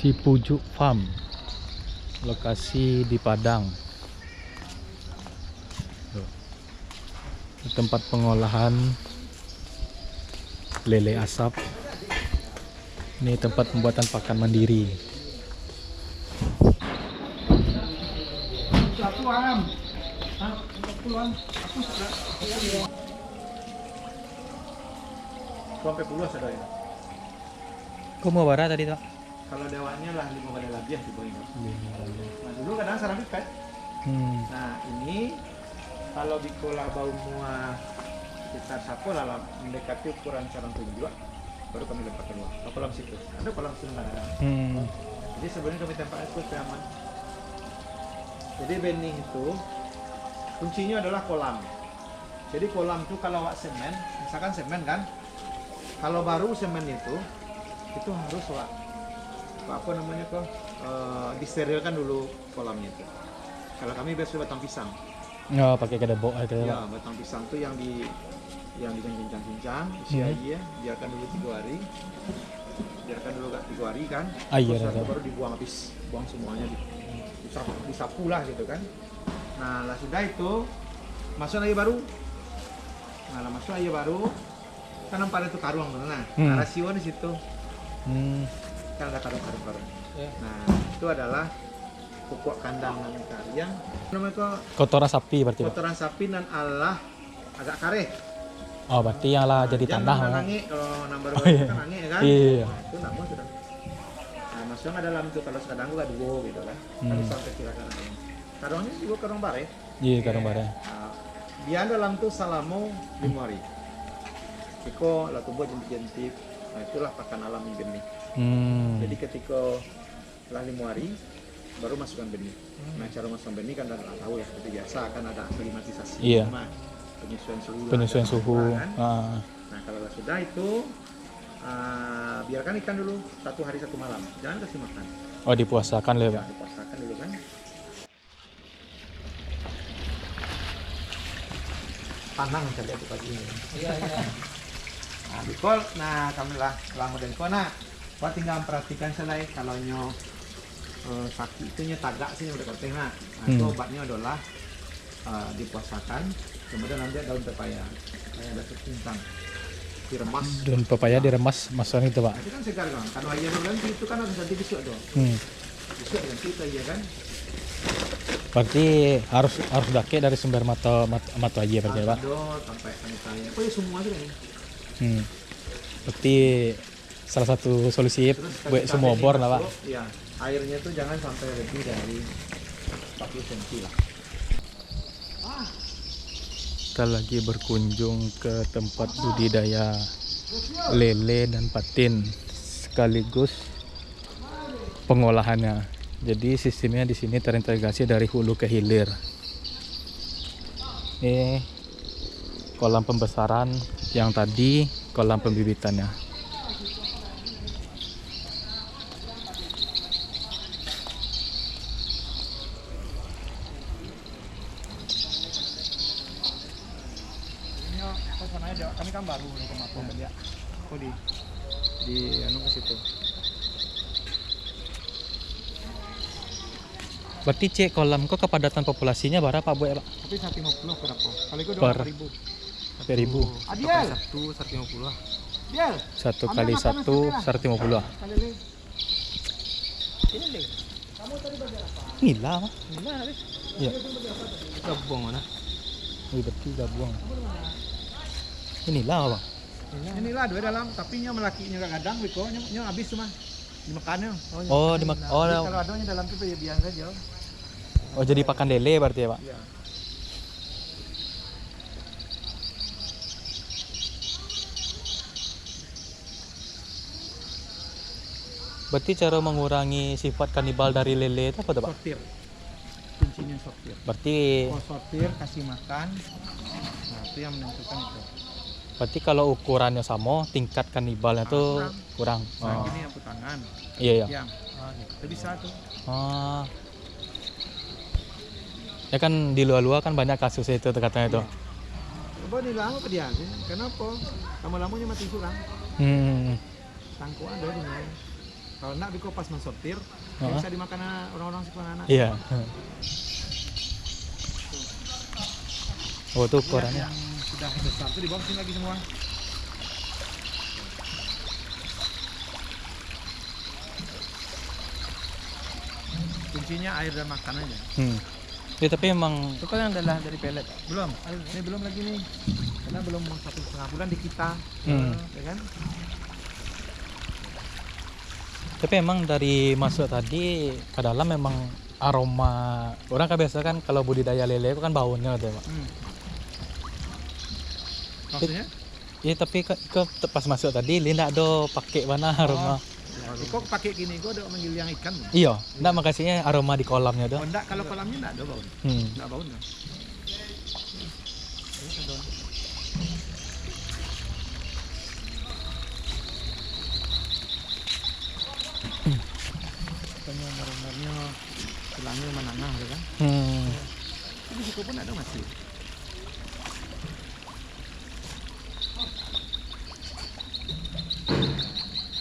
Cipujuk Farm, lokasi di Padang. Tempat pengolahan lele asap. Ini tempat pembuatan pakan mandiri. Sampai puluh sudah ya. Kau mau bara tadi tak? Kalau dewanya lah 5 kali lagi ya di bawah ini. Nah dulu kadang sarang kan. Nah ini kalau di kola bau mua sekitar sapo lah mendekati ukuran sarang tunjuk baru kami lempar keluar ke kolam situ. Ada kolam situ nggak ada. Jadi sebenarnya kami tempatnya itu supaya aman. Jadi benih itu kuncinya adalah kolam. Jadi kolam itu kalau awak semen, misalkan semen kan, kalau baru semen itu harus apa namanya kok disterilkan dulu kolamnya itu. Kalau kami biasa batang pisang. Oh, pakai kedebok itu ya. Ya, batang pisang tuh yang dicincang-cincang, isi aja, biarkan dulu 3 hari. Biarkan dulu 3 hari kan. Iya, terus baru dibuang habis, buang semuanya disapu lah gitu kan. Nah, lah sudah itu masuk air baru. Nah, masuk air baru. Kan nampak itu karung mana. Nah, rasio di situ. Kan ada karung-karung. Nah, itu adalah pokok kandang yang namanya kotoran sapi berarti. Kotoran sapi dan Allah agak kare. Oh, berarti yang lah jadi tanah. Nangi kalau nambah kan nangi ya kan. Iya. Nah, itu namun sudah. Nah, masuknya dalam itu kalau sekadang gua dua gitu kan. Kan sampai kira-kira. Karungnya juga karung bare. Iya, karung bare. Nah, dia dalam tuh salamo limari. Iko lah tumbuh jentik-jentik. Nah, itulah pakan alami benih. Jadi ketika setelah 5 hari baru masukkan benih. Nah, cara masukkan benih kan tidak tahu ya, seperti biasa kan ada aklimatisasi. Iya. Penyesuaian suhu. Kan? Nah, kalau sudah itu biarkan ikan dulu 1 hari 1 malam. Jangan kasih makan. Oh, dipuasakan lah, Pak. Dipuasakan dulu kan. Panang saya lihat pagi ini. Iya. Nah, bikol, nah kami lah lama dan kona. Kau tinggal perhatikan selai kalau sakit itu tagak sih udah katanya. Nah, itu obatnya adalah dipuasakan, kemudian nanti daun pepaya, kayak ada cintang, diremas. Daun pepaya diremas, masukan itu Pak. Nah, itu kan segar kan, kalau ayam ganti itu kan harus ganti besok dong. Besok ganti itu aja kan. Berarti harus dake dari sumber mata aja berarti Pak. Sampai sanitanya, oh ya semua aja nih. Berarti salah satu solusi buat semua bor lah Pak. Iya, airnya tuh jangan sampai lebih dari 40 cm lah. Kita lagi berkunjung ke tempat budidaya lele dan patin sekaligus pengolahannya. Jadi sistemnya di sini terintegrasi dari hulu ke hilir. Ini kolam pembesaran, yang tadi kolam pembibitannya. Kami kan baru di Kematon ya. Kok di ke situ. Berarti cek kolam kok kepadatan populasinya berapa Bu ya Pak? Tapi 150 berapa? Kali itu 2.000. 1.000. Adiel. 150. Adiel. 1 kali 1 150. Ini kamu tadi belajar apa? Nila Pak. Nila habis. Iya. Gabung mana? Wih, berarti gabung. Inilah Bang. Inilah dua dalam, tapi nya melakinya kadang biko nya habis cuma dimakannya. Kalau adanya dalam itu ya biasa aja. Oh, jadi pakan lele berarti ya, Pak? Iya. Berarti cara mengurangi sifat kanibal dari lele itu apa tuh, Pak? Sortir. Kuncinya sortir. Berarti sortir, kasih makan. Nah, itu yang menentukan itu. Berarti kalau ukurannya sama, tingkat kanibalnya tuh kurang. Nah, ini aku tangan. Iya, iya. Yang itu bisa tuh. Ya kan di luar-luar kan banyak kasus itu katanya itu. Coba di lama apa dia sih? Kenapa? Lama-lamanya mati surang. Tangku ada di mana? Kalau enggak Biko pas mensortir bisa dimakan orang-orang sekolah anak. Iya. Oh tuh korannya. Yang sudah besar tuh dibawa sini lagi semua. Kuncinya air dan makan aja. Ya tapi emang Itu kan adalah dari pelet. Belum. Ini belum lagi nih. Karena belum 1,5 bulan di kita. Ya kan? tapi emang dari masuk tadi ke dalam memang aroma orang kan biasa kan kalau budidaya lele itu kan baunya gitu ya Pak. Maksudnya? Iya tapi pas masuk tadi Linda do pakai mana aroma. Kok pakai gini, gue udah manggil yang ikan. Iya, enggak makasihnya aroma di kolamnya tuh. Oh, enggak, kalau kolamnya enggak ada bau. Enggak bau enggak. Tanya umur-umurnya tulangnya menengah gitu kan. Ini juga pun ada masih.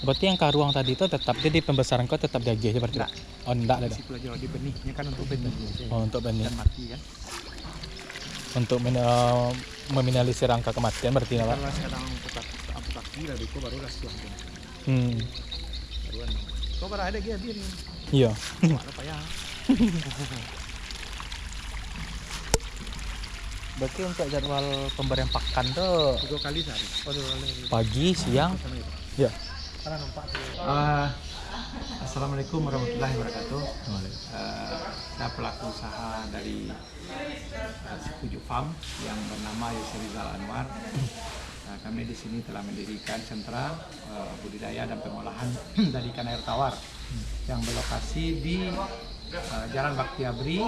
Berarti yang karuang tadi itu tetap di pembesaran kau tetap daging seperti itu? Oh enggak ada. Masih pelajari di benihnya kan untuk benih. Oh untuk benih. Dan mati kan. Untuk meminimalisir angka kematian berarti ya Pak? Kalau sekarang amputasi lah Biko baru lah setelah itu. Baruan. Kau baru ada dia nih. Iya. Mana payah. Berarti untuk jadwal pemberian pakan tuh 2 kali sehari. Oh, 2 kali. pagi, siang. Ya. Karena nampak. Assalamualaikum warahmatullahi wabarakatuh. Saya pelaku usaha dari Sekujuk Farm yang bernama Yusri Rizal Anwar. Kami di sini telah mendirikan sentra budidaya dan pengolahan dari ikan air tawar yang berlokasi di Jalan Bakti Abri,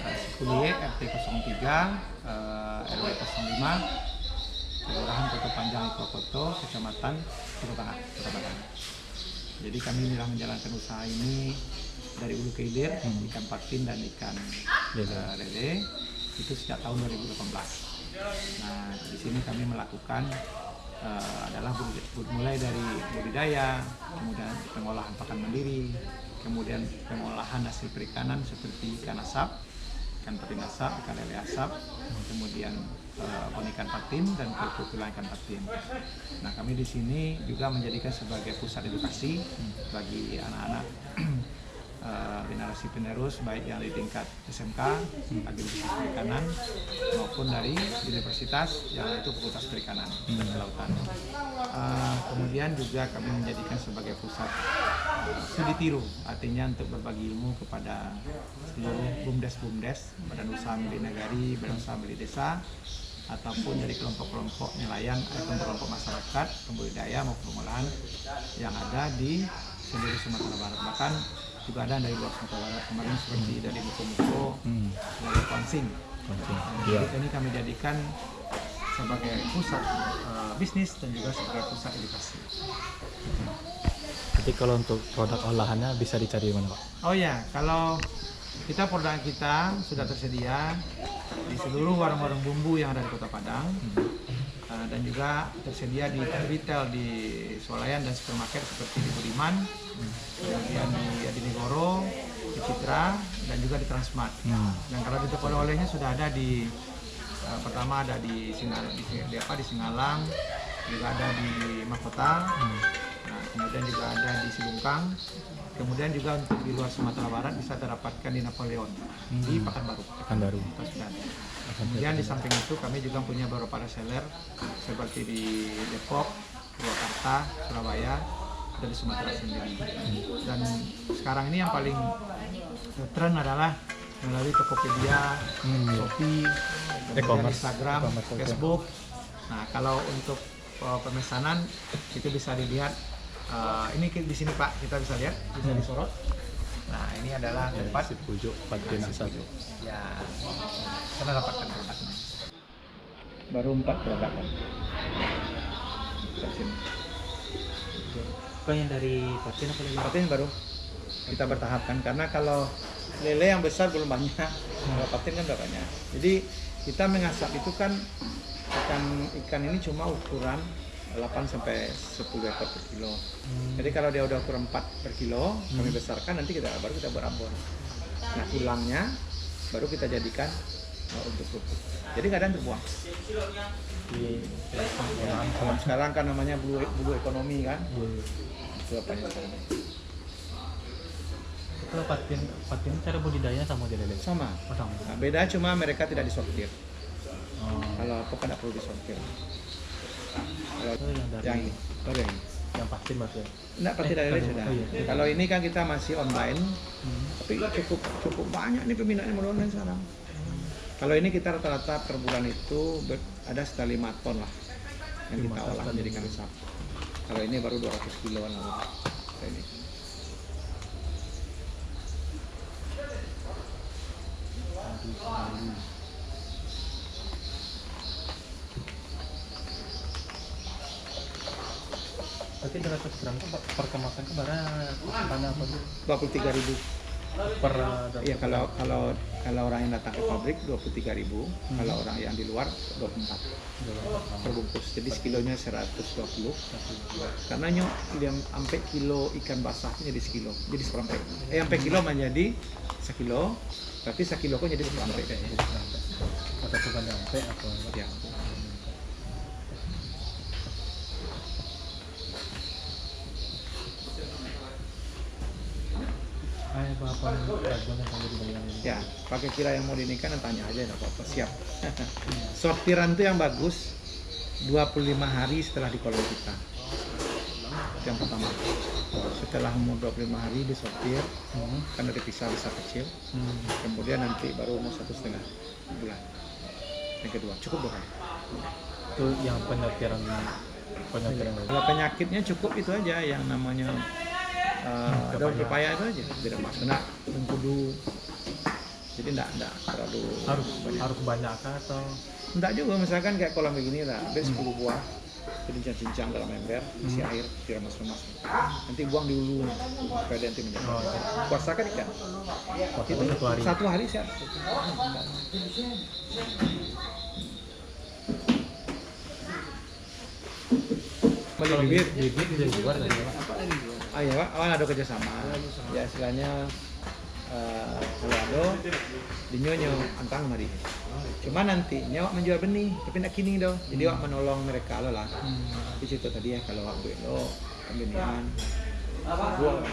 Sikuliye, RT 03, RW 05, Kelurahan Kota Panjang Ikokoto, Kecamatan Kota Tengah, Kota Padang. Jadi kami telah menjalankan usaha ini dari hulu ke hilir, ikan patin dan ikan lele itu sejak tahun 2018. Nah, di sini kami melakukan adalah mulai dari budidaya, kemudian pengolahan pakan mandiri, kemudian pengolahan hasil perikanan seperti ikan asap, ikan patin asap, ikan lele asap, kemudian ikan patin dan kukulan ikan patin. Nah, kami di sini juga menjadikan sebagai pusat edukasi bagi anak-anak generasi penerus baik yang di tingkat SMK, agribisnis perikanan maupun dari universitas yang itu Fakultas Perikanan dan Kelautan. Kemudian juga kami menjadikan sebagai pusat studi tiru, artinya untuk berbagi ilmu kepada seluruh bumdes, badan usaha milik negari, badan usaha milik desa, ataupun dari kelompok-kelompok nelayan atau kelompok masyarakat pembudidaya maupun pengolahan yang ada di seluruh Sumatera Barat, bahkan juga ada dari luar Sumatera Barat kemarin seperti dari Muko-Muko, dari Konsing. Ini kami jadikan sebagai pusat bisnis dan juga sebagai pusat edukasi. Jadi kalau untuk produk olahannya bisa dicari di mana Pak? Oh ya, kalau produk kita sudah tersedia di seluruh warung-warung bumbu yang ada di Kota Padang, dan juga tersedia di retail di swalayan dan supermarket seperti di Budiman, kemudian di Adinegoro, di Citra, dan juga di Transmart. Dan kalau di toko oleh-olehnya sudah ada di pertama ada di Singalang, juga ada di Mahkota, nah, kemudian juga ada di Silungkang, kemudian juga untuk di luar Sumatera Barat bisa didapatkan di Napoleon, di Pekanbaru. Kemudian di samping itu kami juga punya beberapa reseller seperti di Depok, Purwakarta, Surabaya, dan di Sumatera sendiri. Dan sekarang ini yang paling tren adalah melalui Tokopedia, Shopee, kemudian Instagram, Facebook. Nah, kalau untuk pemesanan itu bisa dilihat. Ini di sini Pak, kita bisa lihat, bisa disorot. Nah, ini adalah tempat Sekujuk Patin Asap. Ya, kita dapatkan produknya. Baru 4 produk kan. Kau yang dari patin apa lagi? Patin baru kita bertahapkan karena kalau lele yang besar belum banyak, kalau patin kan udah banyak. Jadi kita mengasap itu kan ikan ini cuma ukuran 8 sampai 10 ekor per kilo. Jadi kalau dia udah ukuran 4 per kilo, kami besarkan nanti baru kita buat Ambon. Nah tulangnya baru kita jadikan untuk kerupuk. Jadi kadang terbuang. Kalau sekarang kan namanya blue ekonomi kan. Itu apa yang sekarang? Kalau patin cara budidaya sama aja lele. Sama. Oh, sama. Nah, beda cuma mereka tidak disortir. Kalau apa kan tidak perlu disortir. Kalau Itu yang dari yang ini, baru yang ini. yang patin maksudnya. Enggak pasti dari kalau- sudah. oh iya. Kalau ini kan kita masih online, tapi cukup banyak nih peminatnya mau online sekarang. Kalau ini kita rata-rata per bulan itu ada sekitar 5 ton lah yang 5 kita ton olah per menjadikan resap. Kalau ini baru 200 kiloan lah. Ini. Berarti 200 gram itu per kemasan ke barang apa tuh? 23.000. Per Iya kalau orang yang datang ke pabrik 23.000, kalau orang yang di luar 24 per bungkus. Jadi sekilonya 120. Karena nyok dia sampai kilo ikan basahnya jadi sekilo, jadi seperempat. Sampai kilo menjadi sekilo, tapi sekilo kok jadi seperempat. atau bukan sampai atau Ya. Ay, bapak yang sama budidaya ini. Ya, pakai kira yang mau dinikah tanya aja enggak apa-apa, siap. Sortiran tuh yang bagus 25 hari setelah dikolong kita. Itu yang pertama. Setelah umur 25 hari disortir, karena dipisah besar kecil. Kemudian nanti baru umur 1,5 bulan. Yang kedua, cukup 2 kali. Itu yang penyakiran Kalau penyakitnya cukup itu aja yang namanya daun pepaya itu aja, tidak kena mengkudu. Jadi enggak terlalu harus banyak kah atau enggak juga, misalkan kayak kolam begini lah, ada 10 buah cincang dalam ember, isi air, diremas-remas. Nanti buang di hulu supaya dia nanti menjaga. Puasakan ikan. Itu 1 hari siap. Beli bibit. bibit dari luar dari mana? Ah ya Pak, awal ada kerjasama. Ya istilahnya kalau ada dinyo antang mari. Cuma nantinya wak menjual benih, tapi nak kini dah. Jadi wak menolong mereka lah. Di situ tadi ya kalau waktu itu pembenihan buah.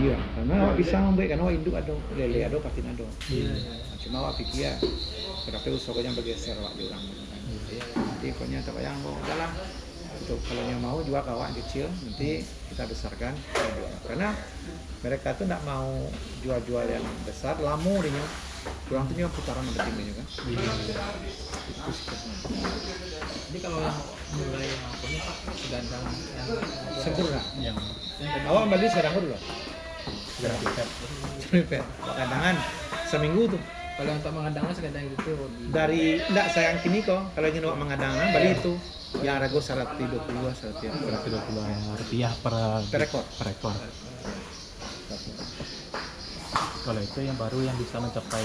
Iya, karena wak bisa membuat karena wak induk ada, lele ada, patin ada. Nah, cuma wak pikir ya, berapa usahanya bergeser wak di orang. Jadi pokoknya tak bayang mau dalam. Untuk kalau yang mau jual kawak kecil nanti kita besarkan kita jual. Karena mereka tuh tidak mau jual-jual yang besar, lamu dia kurang tuh putaran ada timnya kan. Itu sih. Jadi kalau yang mulai apa nih Pak, segandang yang Sempurna. yang Awak beli sedang dulu. segandang pipet. Prepare. Kadangan seminggu tuh. Kalau untuk mengadangnya segandang itu Dari enggak sayang kini kok kalau ingin awak mengadangkan beli itu yang rego 120 130. 120 rupiah per Per ekor. per ekor. Kalau itu yang baru yang bisa mencapai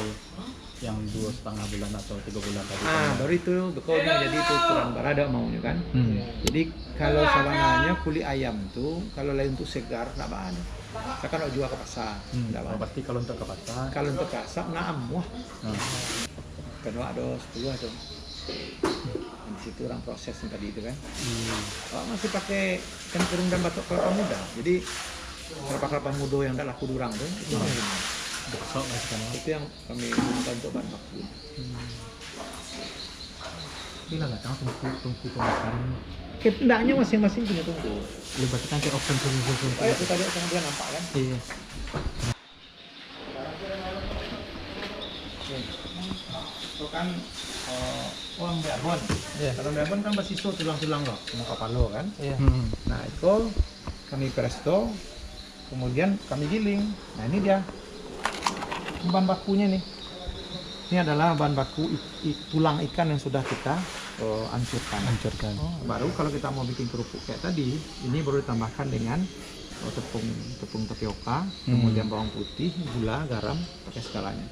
yang 2,5 bulan atau 3 bulan tadi. Baru itu bekolnya jadi itu kurang berada maunya kan. Jadi kalau sabangannya kulit ayam tuh kalau lain untuk segar enggak ada. Saya kan jual ke pasar, enggak apa. Berarti kalau untuk ke pasar, Kalau untuk pasar naam wah. Kedua ada 10 ada. Di situ orang proses yang tadi itu kan. Masih pakai cenderung dan batok kelapa muda. Jadi kelapa muda yang enggak laku durang tuh itu besok lah sekarang. itu yang kami gunakan untuk bahan baku. Bila nggak tahu tungku pemakan. Hendaknya masing-masing punya tungku. Berarti kan kayak option tungku. Itu tadi yang bilang nampak kan? Iya. Itu kan ambil abon. Iya. Kalau ambil abon kan basiso tulang-tulang loh, mau kapalo kan? Iya. Nah itu kami presto, kemudian kami giling. Nah ini dia bahan bakunya nih. Ini adalah bahan baku tulang ikan yang sudah kita hancurkan. Baru kalau kita mau bikin kerupuk kayak tadi, ini baru ditambahkan dengan tepung tapioka, kemudian bawang putih, gula, garam, pakai segalanya.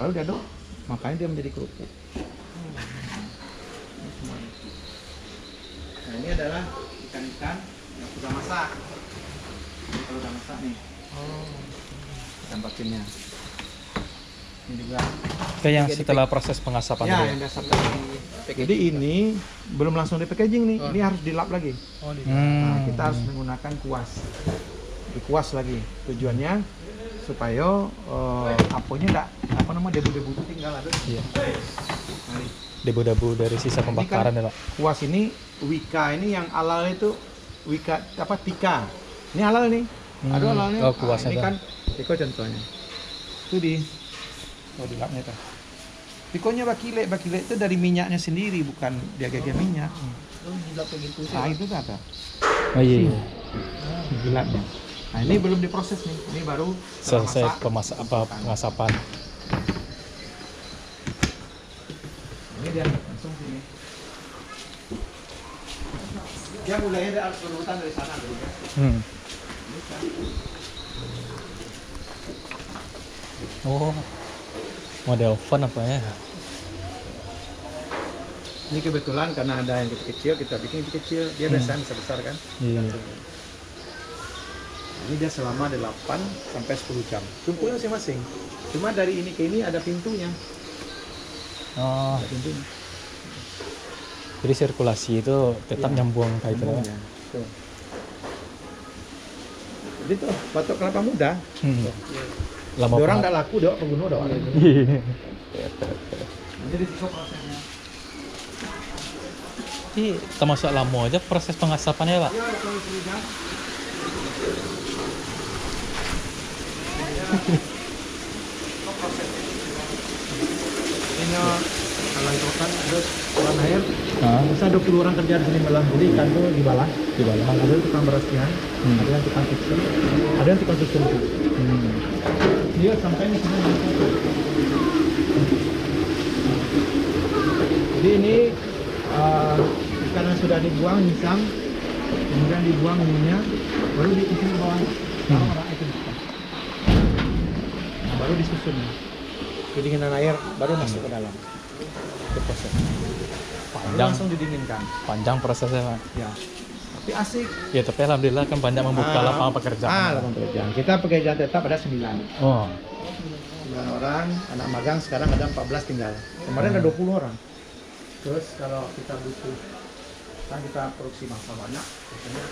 Lalu diaduk, makanya dia menjadi kerupuk. Nah Nah ini adalah ikan-ikan yang sudah masak. Ini kalau udah masak nih, ikan patinnya. Ini juga. Kayak yang setelah proses pengasapan Ya, tadi. yang biasa tadi. Jadi ini belum langsung di packaging nih, ini harus dilap lagi. Nah, kita harus menggunakan kuas. Dikuas lagi. Tujuannya supaya aponya enggak debu-debu itu tinggal ada. Iya. Nah, ini. Debu-debu dari sisa pembakaran ya, Pak. Kuas ini wika ini yang halal itu wika apa tika. Ini halal nih. Ada halalnya. Oh, kuasnya ini tuh. kan tiko contohnya. Itu dilapnya tuh. Tikonya bakile itu dari minyaknya sendiri, bukan dia gagah minyak. Oh, gila kayak gitu sih. Nah, itu kata. Oh iya. Gelapnya. Nah, ini belum diproses nih. Ini baru setelah Selesai masak. pengasapan. Ini dia langsung sini. Dia mulainya dari urutan dari sana dulu ya. Oh. Model oven apa ya? Ini kebetulan karena ada yang kecil, kita bikin kecil. Dia biasanya besar kan. Iya. Ini dia selama 8 sampai 10 jam. Tumpulnya masing-masing. Cuma dari ini ke ini ada pintunya. Oh, Ada pintunya. jadi sirkulasi itu tetap Iya. nyambung kayak itu. Nyambungnya. Tuh. Jadi tuh batok kelapa muda. Lama Orang banget. nggak laku dok, pembunuh dok. Iya. Jadi itu prosesnya. Ini termasuk lama aja proses pengasapannya, Pak. Iya, kalau 10 jam. Ini kalau itu kan terus kolam air. Bisa 20 orang kerja di sini malah. Jadi ikan tuh dibalah. Ada yang tukang berasihan, ada yang tukang kecil, ada yang tukang susun. Dia sampai di sini. Jadi ini ikan yang sudah dibuang misam, kemudian dibuang ininya, baru diisi ke bawah. Orang itu nah, baru disusun. Kedinginan air baru masuk ke dalam. Itu proses. Baru Panjang. langsung didinginkan. Panjang prosesnya, Pak. Ya. Tapi asik. Ya, tapi alhamdulillah kan banyak membuka lapangan pekerjaan. Lapangan pekerjaan. Kita pekerjaan tetap ada 9. Oh. 9 orang, anak magang sekarang ada 14 tinggal. Kemarin ada 20 orang. Terus kalau kita butuh, kan kita produksi massa banyak, biasanya